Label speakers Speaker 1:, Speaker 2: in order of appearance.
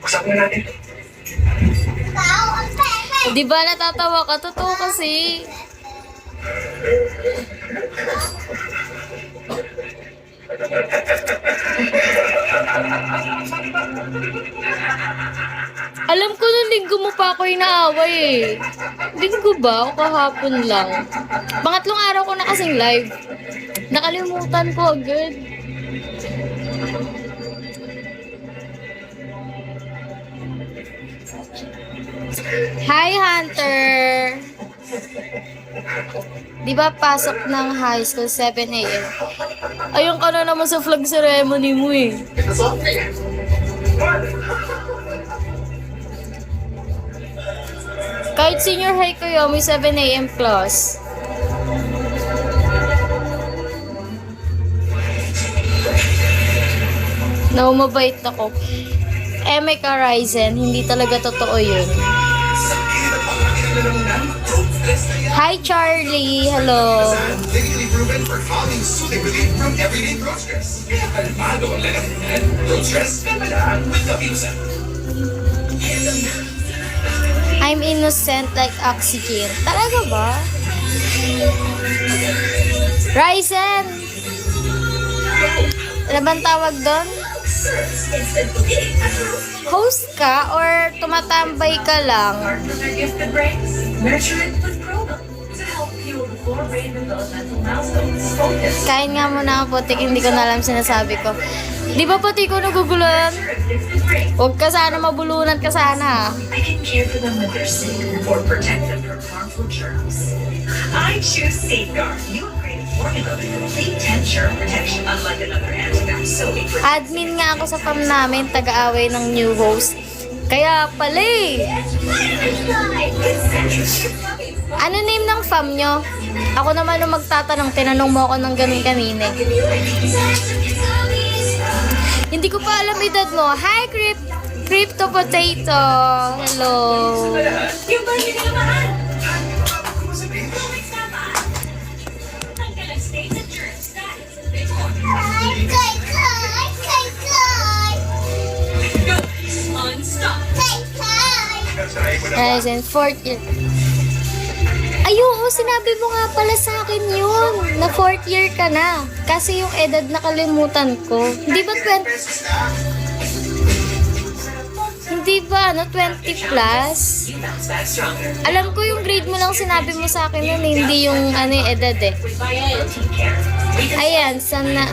Speaker 1: Usapan na natin.
Speaker 2: Di ba natatawa ka? Totoo kasi. Alam ko nung linggo mo pa ako inaaway eh. Linggo ba? O kahapon lang? Pangatlong araw ko na kasing live. Nakalimutan ko agad. Hi, Hunter! Di ba pasok ng high school 7 a.m.? Ayun ka na naman sa flag ceremony mo eh. Kahit senior high kayo, may 7 a.m. class. No, mabait ako. May Ryzen, hindi talaga totoo yun. Hi, Charlie. Hello. I'm innocent like oxygen. Talaga ba? Ryzen! Ano bang tawag doon? Host ka or tumatambay ka lang? Kain nga muna ang putik, hindi ko na alam sinasabi ko. Di ba pati ko naguguluhan? Huwag ka sana mabulunan ka sana.
Speaker 1: I can care for them when they're sick or protect them from harmful germs. I choose Safeguard. You upgraded formula with complete 10 germ protection, unlike another antibacterial.
Speaker 2: Admin nga ako sa fam namin, taga-away ng new host. Kaya pala eh. Ano name ng fam nyo? Ako naman nung magtatanong, tinanong mo ako ng ganun kanina. Hindi ko pa alam edad mo. Hi, Crypto Potato. Hello. Ryzen 4th year. Ayun, sinabi mo nga pala sa akin yun, na 4th year ka na. Kasi yung edad nakalimutan ko. Hindi ba 20? Hindi ba, 20 plus? Alam ko yung grade mo lang sinabi mo sa akin yun, hindi yung edad eh. Ayan, sana